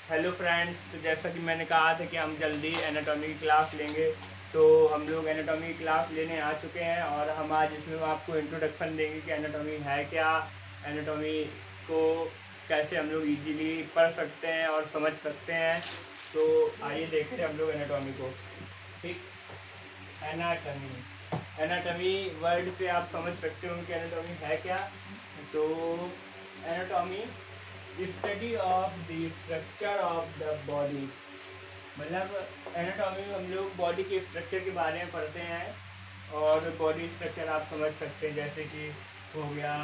Hello friends, तो जैसा कि मैंने कहा था कि हम जल्दी एनाटॉमी की क्लास लेंगे। तो हम लोग एनाटॉमी की क्लास लेने आ चुके हैं और हम आज इसमें आपको इंट्रोडक्शन देंगे कि एनाटॉमी है क्या, एनाटॉमी को कैसे हम लोग इजीली पढ़ सकते हैं और समझ सकते हैं। तो आइए देखते हैं हम लोग एनाटॉमी को। ठीक, एनाटॉमी एनाटॉमी वर्ड से आप समझ सकते हो कि एनाटॉमी है क्या। तो anatomy study of the structure of the body, मतलब एनाटॉमी में हम लोग बॉडी के स्ट्रक्चर के बारे में पढ़ते हैं। और बॉडी स्ट्रक्चर आप समझ सकते हैं जैसे कि हो गया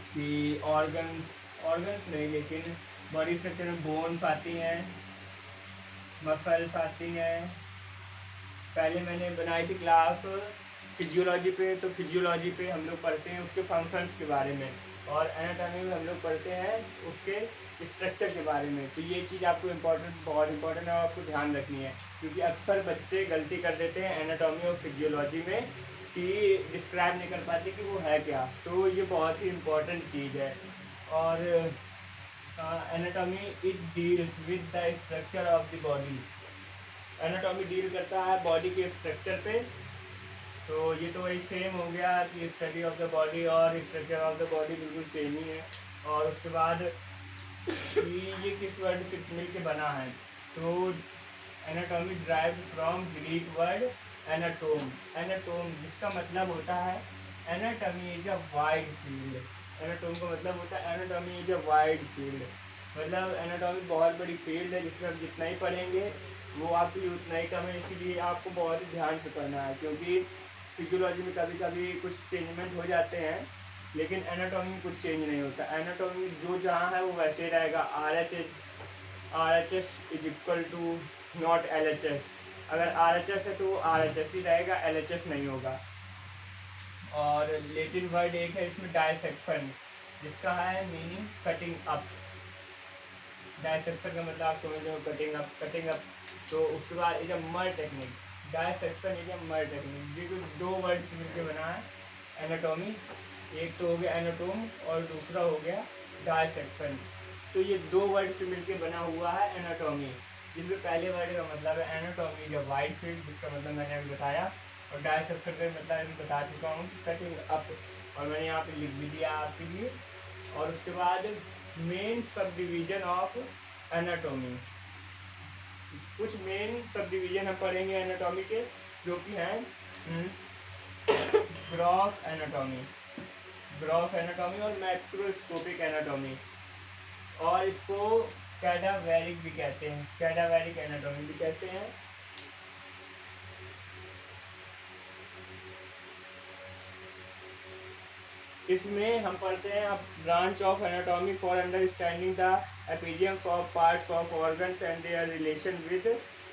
कि ऑर्गन्स ऑर्गन्स नहीं, लेकिन बॉडी स्ट्रक्चर में बोन्स आती हैं, मसल्स आती हैं। पहले मैंने बनाई थी क्लास फिजियोलॉजी पे, तो फिजियोलॉजी पे हम लोग पढ़ते हैं उसके फंक्शंस के बारे में, और एनाटॉमी में हम लोग पढ़ते हैं उसके स्ट्रक्चर के बारे में। तो ये चीज़ आपको बहुत इंपॉर्टेंट है, आपको ध्यान रखनी है, क्योंकि अक्सर बच्चे गलती कर देते हैं एनाटॉमी और फिजियोलॉजी में कि डिस्क्राइब नहीं कर पाते कि वो है क्या। तो ये बहुत ही इम्पोर्टेंट चीज़ है। और anatomy it deals with the structure of the body. Anatomy deal करता है बॉडी के स्ट्रक्चर पे। तो ये तो वही सेम हो गया कि स्टडी ऑफ द बॉडी और स्ट्रक्चर ऑफ द बॉडी बिल्कुल सेम ही है। और उसके बाद ये किस वर्ड से मिल के बना है, तो anatomy derive from Greek word anatome. Anatome जिसका मतलब होता है anatomy is a wide field. Anatome का मतलब होता है anatomy is a wide field, मतलब एनाटॉमी बहुत बड़ी फील्ड है जिसमें आप जितना ही पढ़ेंगे वो आपके लिए उतना ही कम है। इसीलिए आपको बहुत ही ध्यान से पढ़ना है, क्योंकि फिजियोलॉजी में कभी कभी कुछ चेंजमेंट हो जाते हैं, लेकिन एनाटॉमी में कुछ चेंज नहीं होता। एनाटॉमी जो जहाँ है वो वैसे ही रहेगा। R H S is equal to not L H S. अगर आर एच एस है तो वो आर एच एस ही रहेगा, एल एच एस नहीं होगा। और लेटिन वर्ड एक है इसमें डायसेक्शन, जिसका है मीनिंग कटिंग अप। डायसेक्शन का मतलब आप समझ रहे हो, कटिंग अप, कटिंग अप। तो उसके बाद इज अ मर टेक्निक। डायसेक्शन इज अ मर टेक्निक। ये कुछ दो वर्ड्स मिलकर बना है एनाटॉमी। एक तो हो गया एनाटोम और दूसरा हो गया डायसेक्शन। तो ये दो वर्ड से मिलकर बना हुआ है एनाटॉमी, जिसमें पहले वर्ड का मतलब है एनाटॉमी जो वाइड फील्ड, जिसका मतलब मैंने अभी बताया। और डायसेक्शन का मतलब अभी बता चुका हूँ, कटिंग अप, और मैंने यहाँ पे लिख भी दिया आपके लिए। और उसके बाद main sub division of anatomy. कुछ मेन सब डिवीजन हम पढ़ेंगे एनाटॉमी के, जो कि हैं ग्रॉस एनाटॉमी, ग्रॉस एनाटॉमी और मैक्रोस्कोपिक एनाटॉमी। और इसको कैडावेरिक भी कहते हैं, कैडावेरिक एनाटॉमी भी कहते हैं। इसमें हम पढ़ते हैं अब branch of anatomy for understanding the एपिडियम्स of parts of organs and their relation with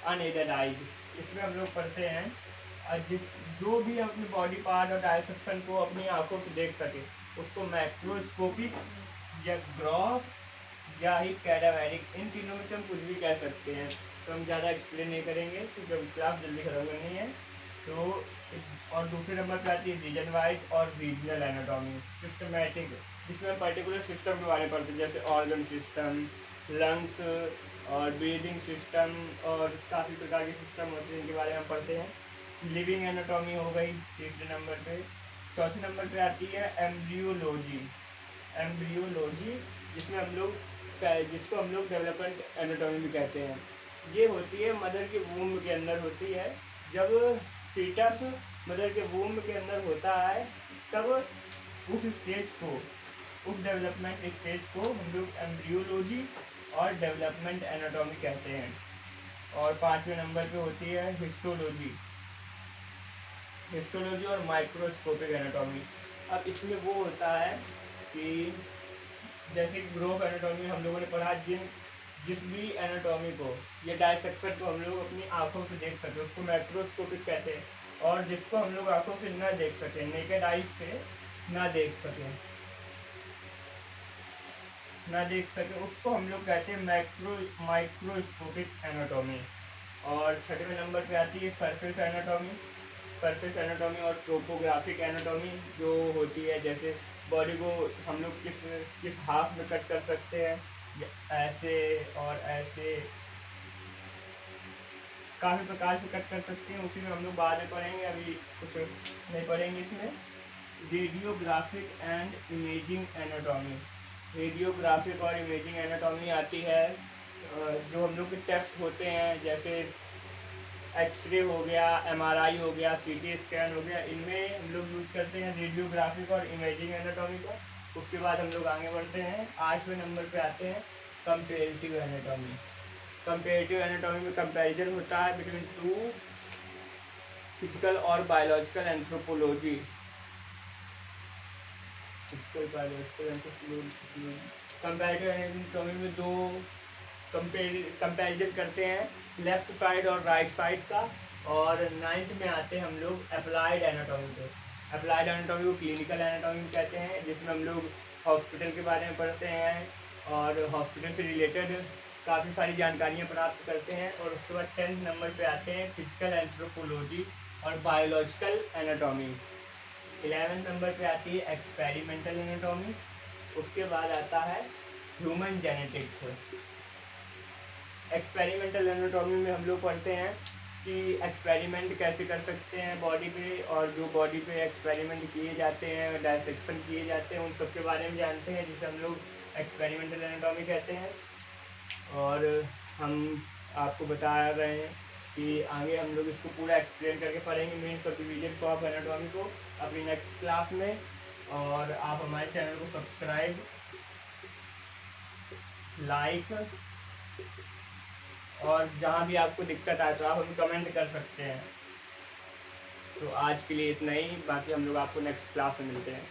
unaided eyes. इसमें हम लोग पढ़ते हैं जिस जो भी अपनी बॉडी पार्ट और डायसेक्शन को अपनी आंखों से देख सके उसको मैक्रोस्कोपिक या ग्रॉस या ही कैडावेरिक, इन तीनों में से हम कुछ भी कह सकते हैं। तो हम ज़्यादा एक्सप्लेन नहीं करेंगे क्योंकि क्लास जल्दी खत्म करनी है। तो और दूसरे नंबर पर आती है रीजन वाइज और रीजनल एनाटॉमी। सिस्टमैटिक, जिसमें हम पर्टिकुलर सिस्टम के बारे में पढ़ते हैं, जैसे ऑर्गन सिस्टम, लंग्स और ब्रीदिंग सिस्टम, और काफ़ी प्रकार के सिस्टम होते हैं जिनके बारे में हम पढ़ते हैं। लिविंग एनाटॉमी हो गई तीसरे नंबर पे। चौथे नंबर पे आती है एम्ब्रियोलॉजी। एम्ब्रियोलॉजी जिसमें हम लोग जिसको हम लोग डेवलपमेंट एनाटॉमी भी कहते हैं। ये होती है मदर के वूम्ब के अंदर होती है। जब फीटस मदर के वूम्ब के अंदर होता है तब उस स्टेज को, उस डेवलपमेंट स्टेज को हम लोग एम्ब्रियोलॉजी और डेवलपमेंट एनाटॉमी कहते हैं। और पाँचवें नंबर पे होती है हिस्टोलॉजी, हिस्टोलॉजी और माइक्रोस्कोपिक एनाटॉमी। अब इसमें वो होता है कि जैसे कि ग्रोथ एनाटॉमी हम लोगों ने पढ़ा, जिस भी एनाटॉमी को या डायसेक्शन को हम लोग अपनी आंखों से देख सके उसको मैक्रोस्कोपिक कहते हैं। और जिसको हम लोग आंखों से ना देख सकें, नेकेड आइज से ना देख सकें उसको हम लोग कहते हैं माइक्रोस्कोपिक एनाटॉमी। और छठवें नंबर पे आती है सरफेस एनाटॉमी। सरफेस एनाटॉमी और ट्रोपोग्राफिक एनाटॉमी जो होती है, जैसे बॉडी को हम लोग किस किस हाफ में कट कर सकते हैं, ऐसे और ऐसे काफ़ी प्रकार से कट कर सकते हैं, उसी में हम लोग बाद में पढ़ेंगे, अभी कुछ नहीं पढ़ेंगे इसमें। Radiographic and imaging anatomy, radiographic और इमेजिंग एनाटॉमी आती है। जो हम लोग के टेस्ट होते हैं, जैसे एक्सरे हो गया, एमआरआई हो गया, सीटी स्कैन हो गया, इनमें हम लोग यूज करते हैं रेडियोग्राफिक और इमेजिंग एनाटॉमी को। उसके बाद हम लोग आगे बढ़ते हैं, 8वें नंबर पे आते हैं कंपेरेटिव एनाटॉमी। कंपेरेटिव एनाटॉमी में कंपैरिजन होता है बिटवीन टू फिजिकल और biological anthropology. Physical biological anthropology, comparative anatomy में दो कंपैरिजन करते हैं, लेफ्ट साइड और राइट साइड का। और 9th में आते हैं हम लोग अप्लाइड एनाटॉमी पे। अप्लाइड एनाटॉमी को क्लिनिकल एनाटॉमी कहते हैं, जिसमें हम लोग हॉस्पिटल के बारे में पढ़ते हैं और हॉस्पिटल से रिलेटेड काफ़ी सारी जानकारियाँ प्राप्त करते हैं। और उसके बाद 10th नंबर पे आते हैं फिजिकल एंथ्रोपोलॉजी और बायोलॉजिकल एनाटॉमी। 11th नंबर पे आती है एक्सपेरिमेंटल एनाटॉमी। उसके बाद आता है ह्यूमन जेनेटिक्स। एक्सपेरिमेंटल एनाटॉमी में हम लोग पढ़ते हैं कि एक्सपेरिमेंट कैसे कर सकते हैं बॉडी पे, और जो बॉडी पे एक्सपेरिमेंट किए जाते हैं, डायसेक्शन किए जाते हैं, उन सब के बारे में जानते हैं, जिसे हम लोग एक्सपेरिमेंटल एनाटॉमी कहते हैं। और हम आपको बता रहे हैं कि आगे हम लोग इसको पूरा एक्सप्लेन करके पढ़ेंगे, means of division of anatomy को, अपनी नेक्स्ट क्लास में। और आप हमारे चैनल को सब्सक्राइब, लाइक, और जहाँ भी आपको दिक्कत आए तो आप हमें कमेंट कर सकते हैं। तो आज के लिए इतना ही, बाकी हम लोग आपको नेक्स्ट क्लास में मिलते हैं।